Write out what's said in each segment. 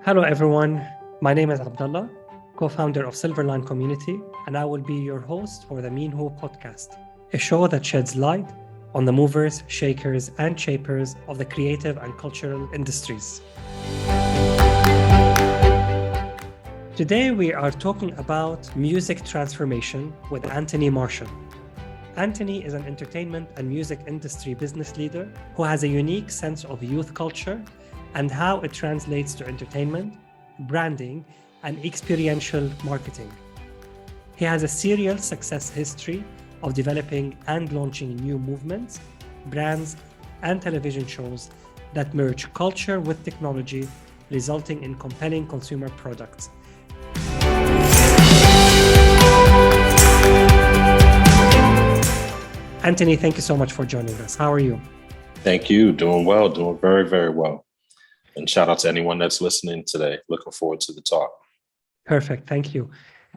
Hello, everyone. My name is Abdullah, co founder of Silverline Community, and I will be your host for the Mean Who podcast, a show that sheds light on the movers, shakers, and shapers of the creative and cultural industries. Today, we are talking about music transformation with Anthony Marshall. Anthony is an entertainment and music industry business leader who has a unique sense of youth culture and how it translates to entertainment, branding, and experiential marketing. He has a serial success history of developing and launching new movements, brands, and television shows that merge culture with technology, resulting in compelling consumer products. Anthony, thank you so much for joining us. How are you? Thank you. Doing well, doing very, very well. And shout out to anyone that's listening today. Looking forward to the talk. Perfect. Thank you.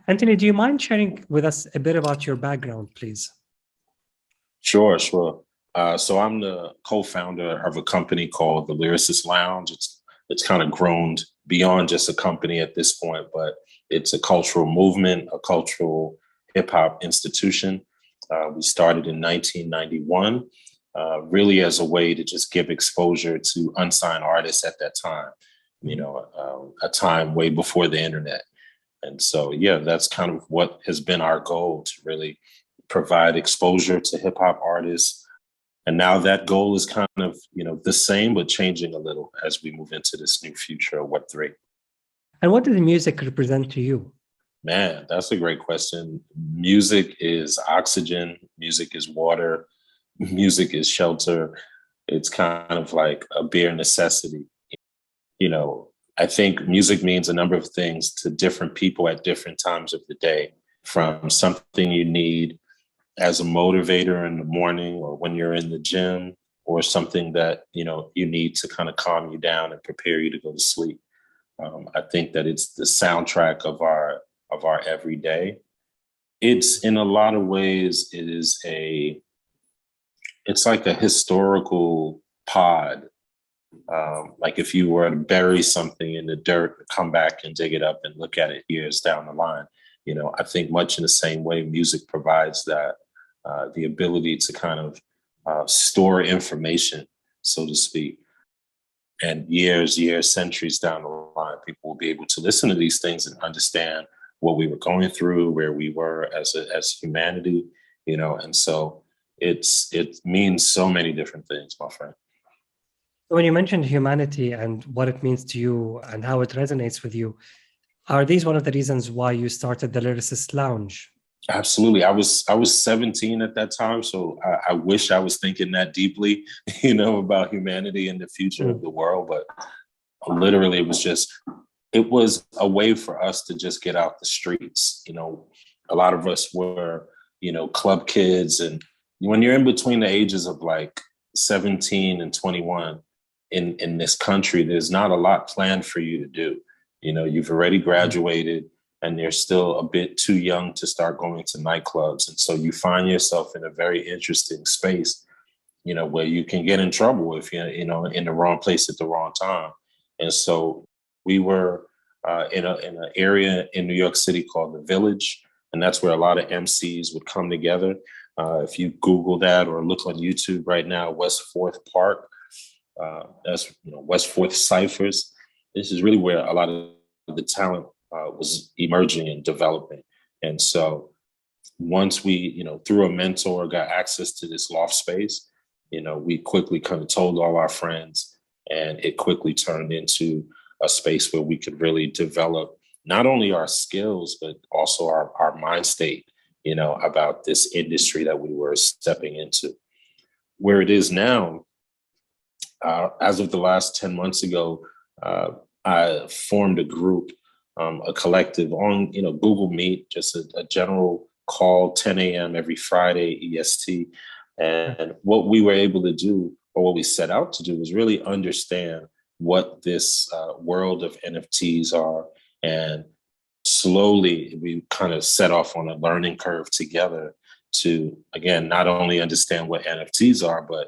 Anthony, do you mind sharing with us a bit about your background, please? Sure. So I'm the co-founder of a company called the Lyricist Lounge. It's kind of grown beyond just a company at this point, but it's a cultural movement, a cultural hip hop institution. We started in 1991, really as a way to just give exposure to unsigned artists at that time, a time way before the internet. And so, that's kind of what has been our goal, to really provide exposure to hip hop artists. And now that goal is kind of, the same, but changing a little as we move into this new future of Web3. And what does music represent to you? Man, that's a great question. Music is oxygen. Music is water. Music is shelter. It's kind of like a bare necessity. I think music means a number of things to different people at different times of the day, from something you need as a motivator in the morning or when you're in the gym, or something that, you need to kind of calm you down and prepare you to go to sleep. I think that it's the soundtrack of our everyday. It's in a lot of ways, it's like a historical pod. Like if you were to bury something in the dirt, come back and dig it up and look at it years down the line. I think much in the same way music provides that, the ability to kind of store information, so to speak. And years, centuries down the line, people will be able to listen to these things and understand what we were going through, where we were as humanity, and so it means so many different things, my friend. When you mentioned humanity and what it means to you and how it resonates with you, are these one of the reasons why you started the Lyricist Lounge? Absolutely. I was 17 at that time, so I wish I was thinking that deeply, about humanity and the future of the world. But literally, it was a way for us to just get out the streets. A lot of us were, club kids. And when you're in between the ages of like 17 and 21 in this country, there's not a lot planned for you to do. You've already graduated and you're still a bit too young to start going to nightclubs. And so you find yourself in a very interesting space, where you can get in trouble if you're, in the wrong place at the wrong time. And so we were in an area in New York City called the Village, and that's where a lot of MCs would come together. If you Google that or look on YouTube right now, West 4th Park, that's West 4th Cyphers. This is really where a lot of the talent was emerging and developing. And so once we, through a mentor, got access to this loft space, we quickly kind of told all our friends, and it quickly turned into a space where we could really develop not only our skills, but also our mind state, about this industry that we were stepping into. Where it is now, as of the last 10 months ago, I formed a group, a collective on, Google Meet, just a general call, 10 a.m. every Friday, EST. And what we were able to do, or what we set out to do, was really understand what this world of NFTs are. And slowly we kind of set off on a learning curve together to, again, not only understand what NFTs are, but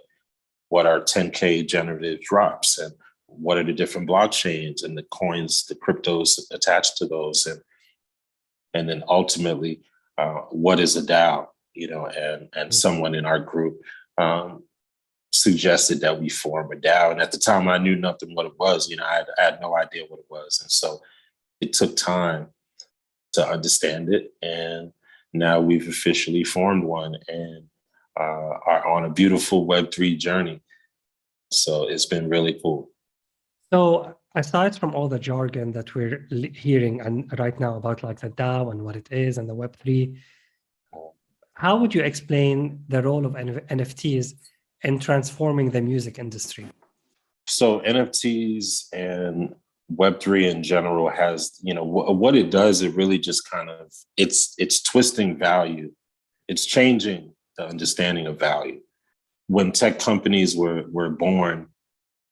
what are 10K generative drops and what are the different blockchains and the coins, the cryptos attached to those, and then ultimately, what is a DAO? And someone in our group suggested that we form a DAO, and at the time, I knew nothing what it was. I had no idea what it was, and so it took time to understand it, and now we've officially formed one and are on a beautiful Web3 journey. So it's been really cool. So aside from all the jargon that we're hearing and right now about like the DAO and what it is and the Web3, how would you explain the role of NFTs in transforming the music industry? So NFTs and Web3 in general has, what it does, it really just kind of, it's twisting value. It's changing the understanding of value. When tech companies were born,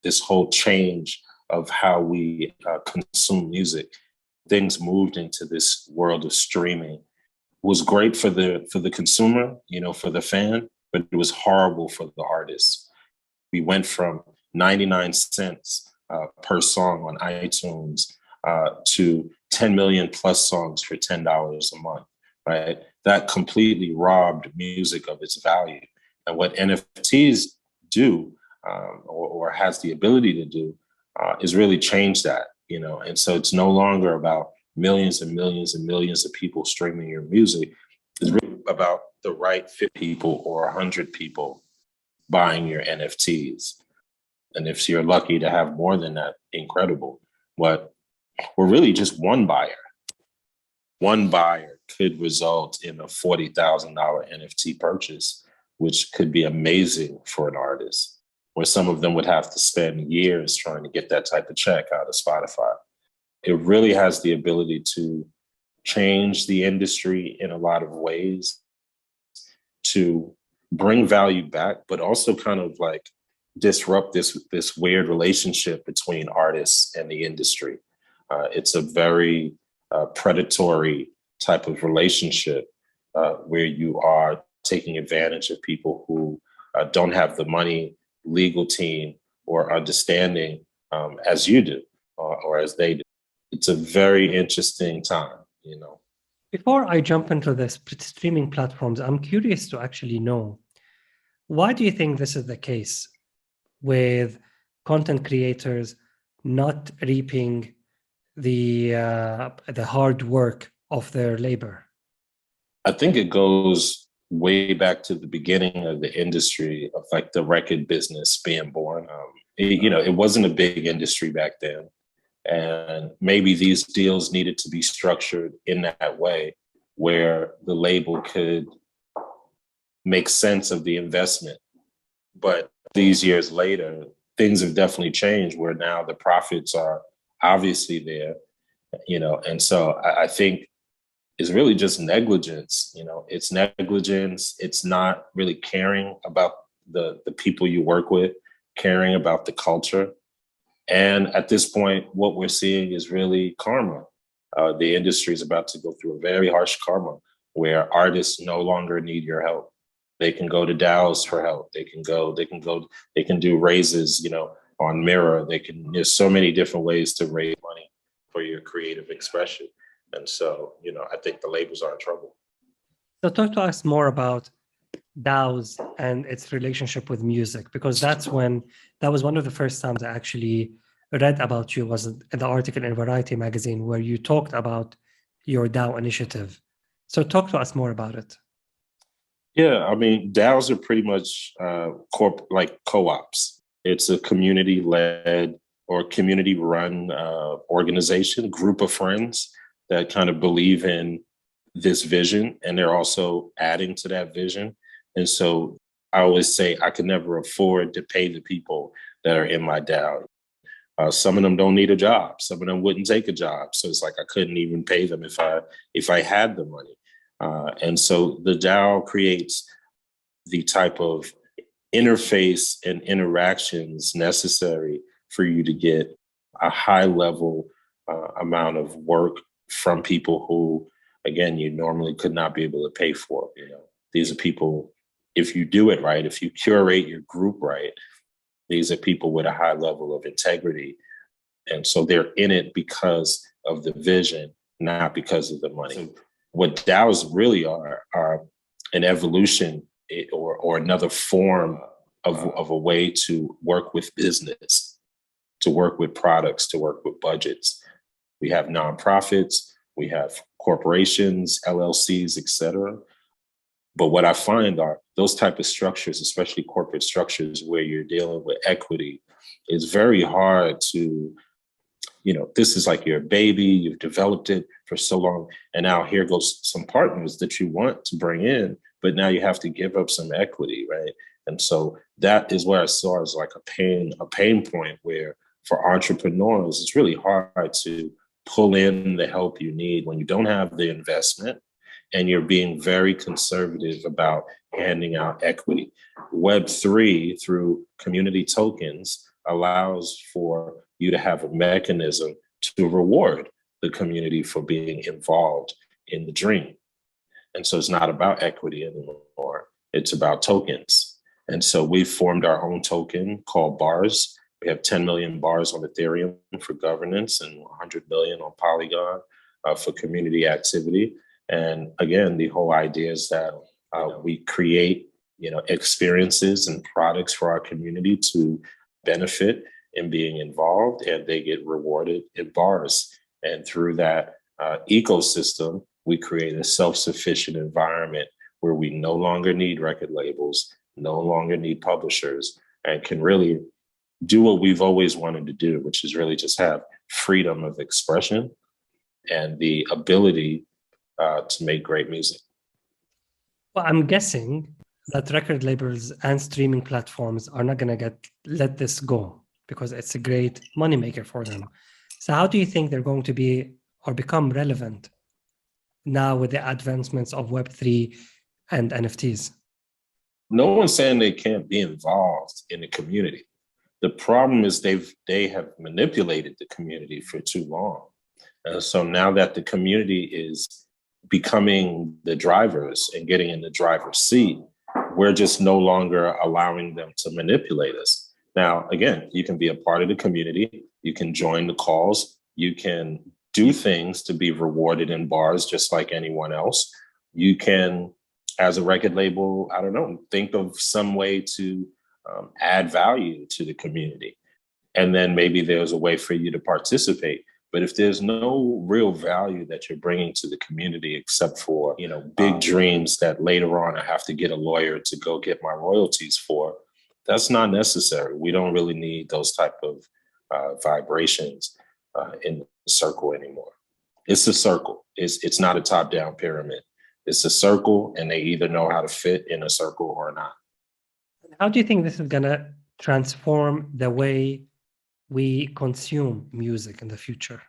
this whole change of how we consume music, things moved into this world of streaming. It was great for the consumer, for the fan, but it was horrible for the artists. We went from 99 cents per song on iTunes to 10 million plus songs for $10 a month, right? That completely robbed music of its value. And what NFTs do, or has the ability to do, is really change that, And so it's no longer about millions and millions and millions of people streaming your music. It's really about the right 50 people or 100 people buying your NFTs. And if you're lucky to have more than that, incredible. But we're really just one buyer. One buyer could result in a $40,000 NFT purchase, which could be amazing for an artist, where some of them would have to spend years trying to get that type of check out of Spotify. It really has the ability to change the industry in a lot of ways, to bring value back, but also kind of like disrupt this weird relationship between artists and the industry. It's a very predatory type of relationship where you are taking advantage of people who don't have the money, legal team, or understanding as you do or as they do. It's a very interesting time, Before I jump into the streaming platforms, I'm curious to actually know, why do you think this is the case with content creators not reaping the hard work of their labor? I think it goes way back to the beginning of the industry of like the record business being born. It wasn't a big industry back then. And maybe these deals needed to be structured in that way where the label could make sense of the investment. But these years later, things have definitely changed where now the profits are obviously there, and so I think it's really just negligence. It's negligence. It's not really caring about the people you work with, caring about the culture. And at this point, what we're seeing is really karma. The industry is about to go through a very harsh karma where artists no longer need your help. They can go to DAOs for help. They can do raises, on Mirror. There's so many different ways to raise money for your creative expression. And so, I think the labels are in trouble. So talk to us more about DAOs and its relationship with music, because that was one of the first times I actually read about you, was the article in Variety magazine where you talked about your DAO initiative. So talk to us more about it. Yeah, I mean, DAOs are pretty much like co-ops. It's a community-led or community-run organization, group of friends that kind of believe in this vision, and they're also adding to that vision. And so I always say I could never afford to pay the people that are in my DAO. Some of them don't need a job. Some of them wouldn't take a job. So it's like I couldn't even pay them if I had the money. And so the DAO creates the type of interface and interactions necessary for you to get a high level amount of work from people who, again, you normally could not be able to pay for. These are people, if you do it right, if you curate your group right, These are people with a high level of integrity. And so they're in it because of the vision, not because of the money. So what DAOs really are an evolution or another form of a way to work with business, to work with products, to work with budgets. We have nonprofits, we have corporations, LLCs, et cetera. But what I find are those type of structures, especially corporate structures where you're dealing with equity, it's very hard to, this is like your baby, you've developed it for so long. And now here goes some partners that you want to bring in, but now you have to give up some equity, right? And so that is where I saw as like a pain point where for entrepreneurs, it's really hard to pull in the help you need when you don't have the investment and you're being very conservative about handing out equity. Web3 through community tokens allows for you to have a mechanism to reward the community for being involved in the dream. And so it's not about equity anymore. It's about tokens. And so we've formed our own token called BARS. We have 10 million bars on Ethereum for governance and 100 million on Polygon for community activity. And again, the whole idea is that we create, experiences and products for our community to benefit in being involved, and they get rewarded in bars. And through that ecosystem, we create a self-sufficient environment where we no longer need record labels, no longer need publishers, and can really do what we've always wanted to do, which is really just have freedom of expression and the ability to make great music. Well, I'm guessing that record labels and streaming platforms are not going to let this go because it's a great moneymaker for them. So how do you think they're going to be or become relevant now with the advancements of Web3 and NFTs? No one's saying they can't be involved in the community. The problem is they have manipulated the community for too long. So now that the community is becoming the drivers and getting in the driver's seat, we're just no longer allowing them to manipulate us. Now, again, you can be a part of the community. You can join the calls. You can do things to be rewarded in bars just like anyone else. You can, as a record label, I don't know, think of some way to add value to the community. And then maybe there's a way for you to participate. But if there's no real value that you're bringing to the community, except for, big dreams that later on I have to get a lawyer to go get my royalties for, that's not necessary. We don't really need those type of vibrations in the circle anymore. It's a circle. It's not a top-down pyramid. It's a circle, and they either know how to fit in a circle or not. How do you think this is going to transform the way we consume music in the future?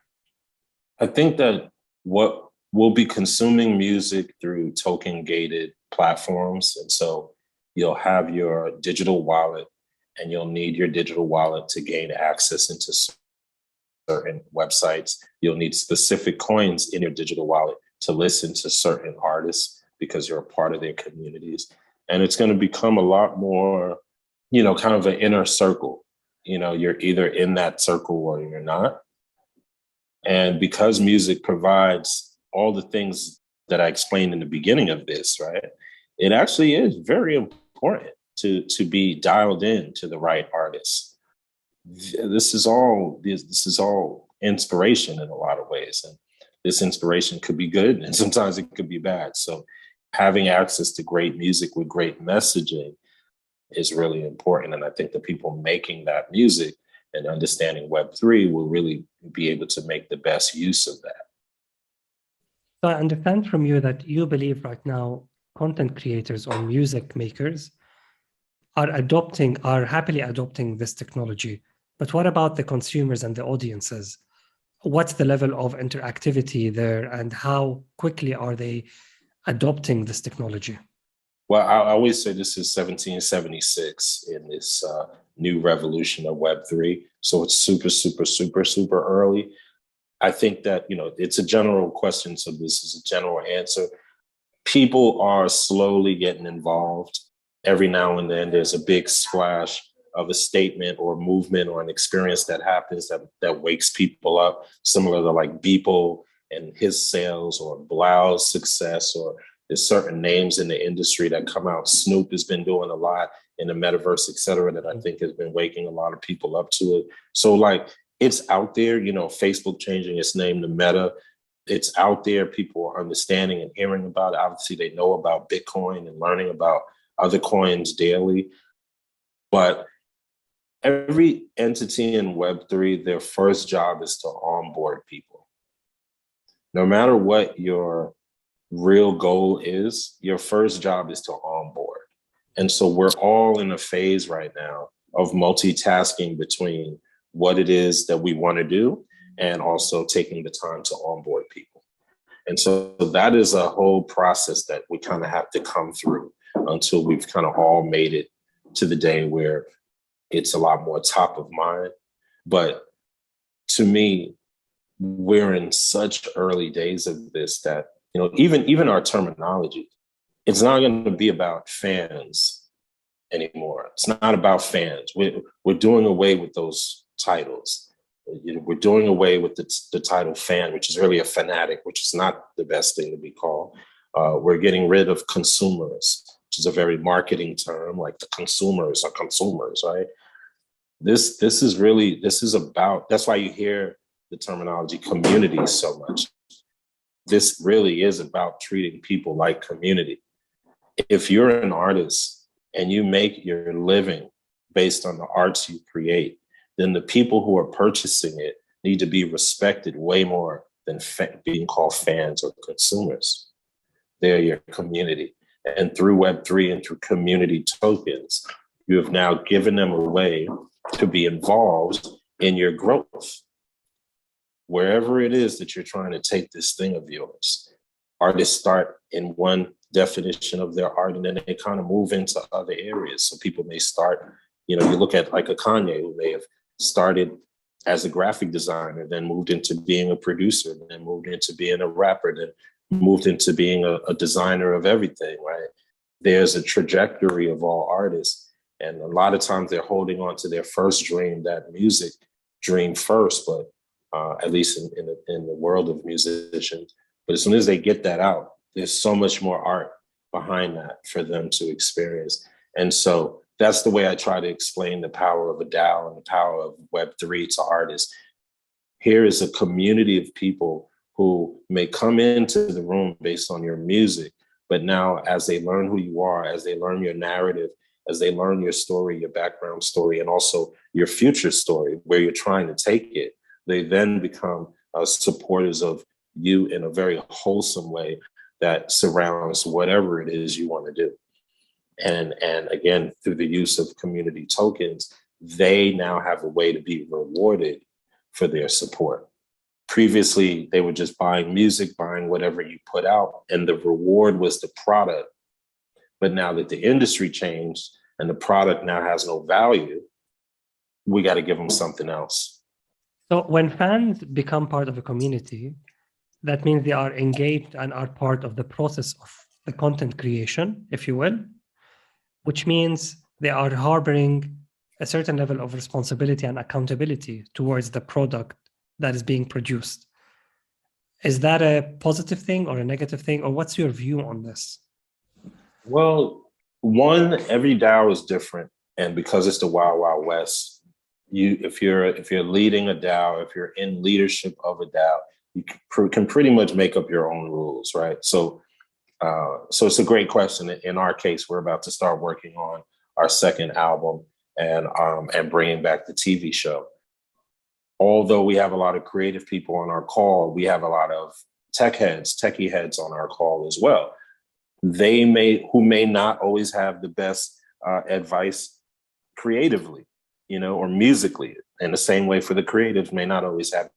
I think that what we'll be consuming music through token-gated platforms. And so you'll have your digital wallet, and you'll need your digital wallet to gain access into certain websites. You'll need specific coins in your digital wallet to listen to certain artists because you're a part of their communities. And it's going to become a lot more, kind of an inner circle. You're either in that circle or you're not. And because music provides all the things that I explained in the beginning of this, right, it actually is very important to be dialed in to the right artists. This is all inspiration in a lot of ways. And this inspiration could be good and sometimes it could be bad. So having access to great music with great messaging is really important. And I think the people making that music and understanding Web3 will really be able to make the best use of that. So I understand from you that you believe right now content creators or music makers are happily adopting this technology. But what about the consumers and the audiences? What's the level of interactivity there, and how quickly are they adopting this technology? Well, I always say this is 1776 in this new revolution of Web3. So it's super, super, super, super early. I think that, it's a general question. So this is a general answer. People are slowly getting involved. Every now and then there's a big splash of a statement or movement or an experience that happens that wakes people up, similar to like Beeple and his sales, or Blau's success, or there's certain names in the industry that come out. Snoop has been doing a lot in the metaverse, et cetera, that I think has been waking a lot of people up to it. So like, it's out there, you know, Facebook changing its name to Meta. It's out there. People are understanding and hearing about it. Obviously, they know about Bitcoin and learning about other coins daily. But every entity in Web3, their first job is to onboard people. No matter what your real goal is, your first job is to onboard. And so we're all in a phase right now of multitasking between what it is that we want to do and also taking the time to onboard people. And so that is a whole process that we kind of have to come through until we've kind of all made it to the day where it's a lot more top of mind. But to me, we're in such early days of this that, you know, even our terminology, it's not going to be about fans anymore. It's not about fans. We're doing away with those titles. You know, we're doing away with the title fan, which is really a fanatic, which is not the best thing to be called. We're getting rid of consumers, which is a very marketing term, like the consumers are consumers, right? This is about, that's why you hear the terminology community so much. This really is about treating people like community. If you're an artist and you make your living based on the arts you create, then the people who are purchasing it need to be respected way more than being called fans or consumers. They're your community. And through Web3 and through community tokens, you have now given them a way to be involved in your growth. Wherever it is that you're trying to take this thing of yours, artists start in one definition of their art and then they kind of move into other areas. So people may start, you know, you look at like a Kanye who may have started as a graphic designer, then moved into being a producer, then moved into being a rapper, then moved into being a designer of everything, right? There's a trajectory of all artists. And a lot of times they're holding on to their first dream, that music dream first, but at least in the world of musicians. But as soon as they get that out, there's so much more art behind that for them to experience. And so that's the way I try to explain the power of a DAO and the power of Web3 to artists. Here is a community of people who may come into the room based on your music, but now as they learn who you are, as they learn your narrative, as they learn your story, your background story, and also your future story, where you're trying to take it, they then become supporters of you in a very wholesome way that surrounds whatever it is you want to do. And again, through the use of community tokens, they now have a way to be rewarded for their support. Previously, they were just buying music, buying whatever you put out, and the reward was the product. But now that the industry changed and the product now has no value, we got to give them something else. So when fans become part of a community, that means they are engaged and are part of the process of the content creation, if you will, which means they are harboring a certain level of responsibility and accountability towards the product that is being produced. Is that a positive thing or a negative thing, or what's your view on this? Well, one, every DAO is different, and because it's the Wild Wild West, if you're leading a DAO, if you're in leadership of a DAO, you can pretty much make up your own rules, right? So it's a great question. In our case, we're about to start working on our second album and bringing back the TV show. Although we have a lot of creative people on our call, we have a lot of techie heads on our call as well. Who may not always have the best advice creatively, you know, or musically. In the same way for the creatives may not always have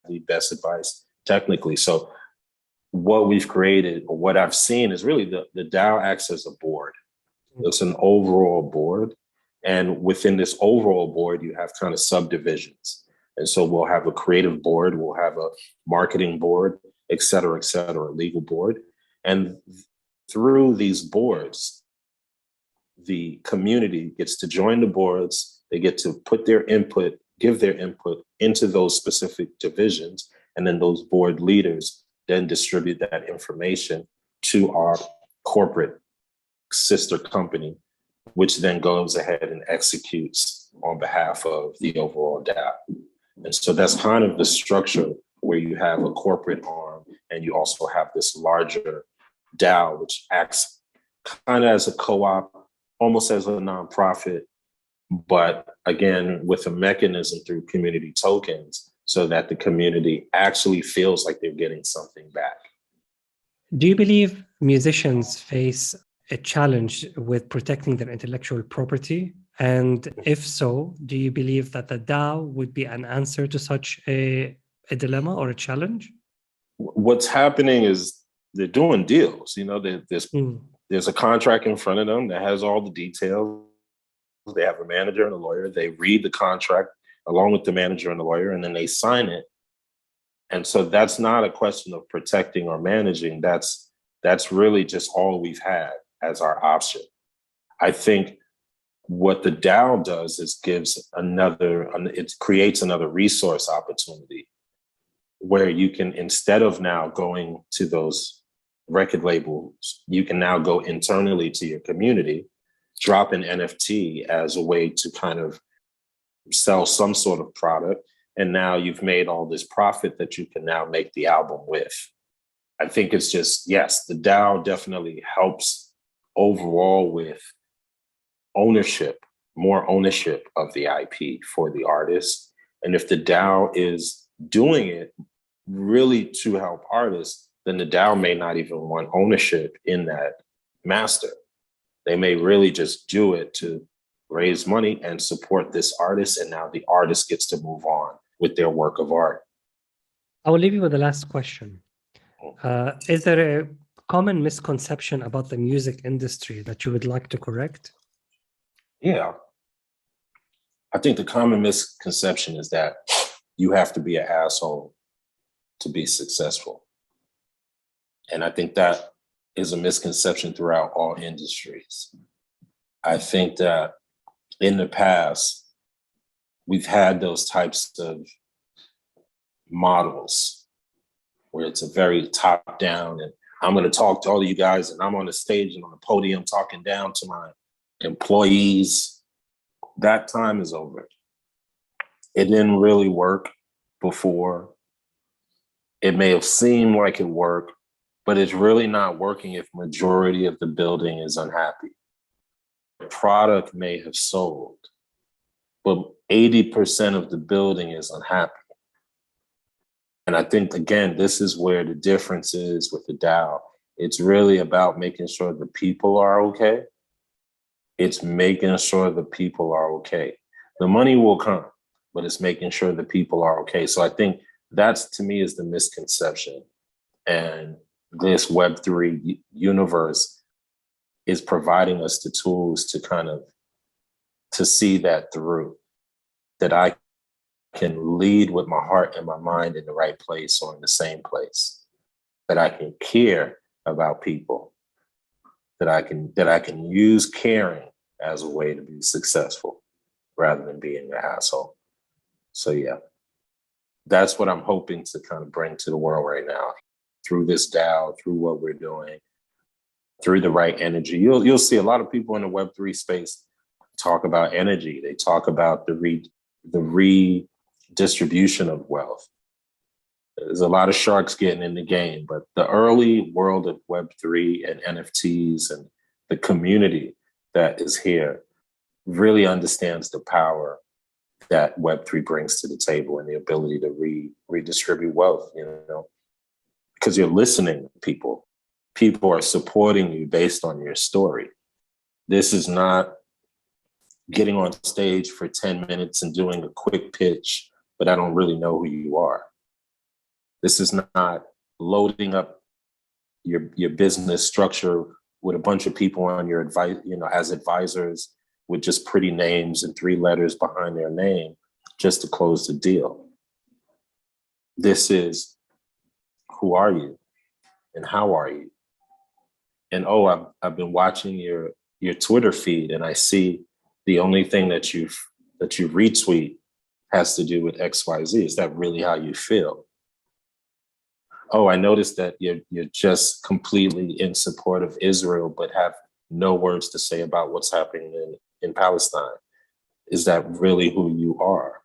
the best advice technically. So what we've created, or what I've seen, is really the DAO acts as a board. It's an overall board. And within this overall board, you have kind of subdivisions. And so we'll have a creative board, we'll have a marketing board, et cetera, legal board. And through these boards, the community gets to join the boards They get to put their input, give their input into those specific divisions. And then those board leaders then distribute that information to our corporate sister company, which then goes ahead and executes on behalf of the overall DAO. And so that's kind of the structure where you have a corporate arm and you also have this larger DAO, which acts kind of as a co-op, almost as a nonprofit, but again, with a mechanism through community tokens so that the community actually feels like they're getting something back. Do you believe musicians face a challenge with protecting their intellectual property? And if so, do you believe that the DAO would be an answer to such a dilemma or a challenge? What's happening is they're doing deals. You know, there's a contract in front of them that has all the details. They have a manager and a lawyer. They read the contract along with the manager and the lawyer, and then they sign it. And so that's not a question of protecting or managing. That's really just all we've had as our option. I think what the DAO does is it creates another resource opportunity where you can, instead of now going to those record labels, you can now go internally to your community, drop an NFT as a way to kind of sell some sort of product. And now you've made all this profit that you can now make the album with. I think it's just, yes, the DAO definitely helps overall with ownership, more ownership of the IP for the artist. And if the DAO is doing it really to help artists, then the DAO may not even want ownership in that master. They may really just do it to raise money and support this artist. And now the artist gets to move on with their work of art. I will leave you with the last question. Is there a common misconception about the music industry that you would like to correct? Yeah. I think the common misconception is that you have to be an asshole to be successful. And I think that is a misconception throughout all industries. I think that in the past, we've had those types of models where it's a very top down and I'm going to talk to all of you guys and I'm on the stage and on the podium talking down to my employees. That time is over. It didn't really work before. It may have seemed like it worked, but it's really not working if majority of the building is unhappy. The product may have sold, but 80% of the building is unhappy. And I think, again, this is where the difference is with the DAO. It's really about making sure the people are okay. It's making sure the people are okay. The money will come, but it's making sure the people are okay. So I think that's, to me, is the misconception. And this Web3 universe is providing us the tools to kind of, to see that through, that I can lead with my heart and my mind in the right place or in the same place, that I can care about people, that I can use caring as a way to be successful rather than being an asshole. So yeah, that's what I'm hoping to kind of bring to the world right now through this DAO, through what we're doing, through the right energy. You'll see a lot of people in the Web3 space talk about energy. They talk about the redistribution of wealth. There's a lot of sharks getting in the game, but the early world of Web3 and NFTs and the community that is here really understands the power that Web3 brings to the table and the ability to redistribute wealth, you know, because you're listening to people. People are supporting you based on your story. This is not getting on stage for 10 minutes and doing a quick pitch, but I don't really know who you are. This is not loading up your business structure with a bunch of people on your advice, you know, as advisors with just pretty names and 3 letters behind their name just to close the deal. This is, who are you and how are you? And I've been watching your Twitter feed and I see the only thing that you've that you retweet has to do with XYZ. Is that really how you feel? Oh, I noticed that you're just completely in support of Israel, but have no words to say about what's happening in Palestine. Is that really who you are?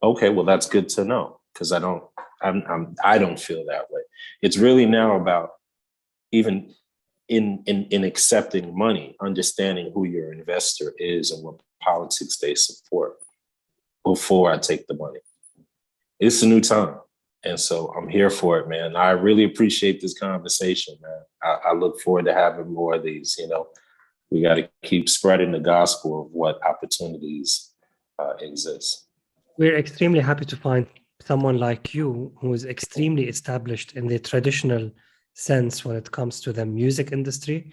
Okay, well, that's good to know, because I don't feel that way. It's really now about, even in accepting money, understanding who your investor is and what politics they support before I take the money. It's a new time. And so I'm here for it, man. I really appreciate this conversation, man. I look forward to having more of these. We got to keep spreading the gospel of what opportunities exist. We're extremely happy to find someone like you who is extremely established in the traditional sense when it comes to the music industry,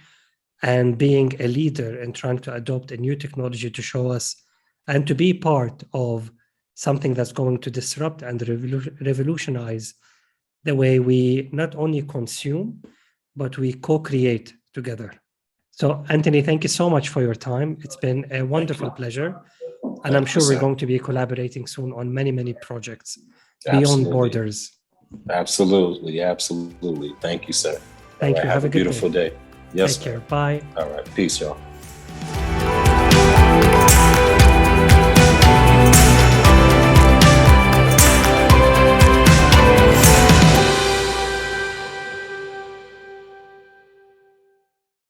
and being a leader and trying to adopt a new technology to show us and to be part of something that's going to disrupt and revolutionize the way we not only consume, but we co-create together. So, Anthony, thank you so much for your time. It's been a wonderful pleasure. And I'm sure we're going to be collaborating soon on many, many projects beyond borders. Absolutely. Absolutely. Thank you, sir. Thank you. Have a good beautiful day. Yes. Take care. Bye. All right. Peace, y'all.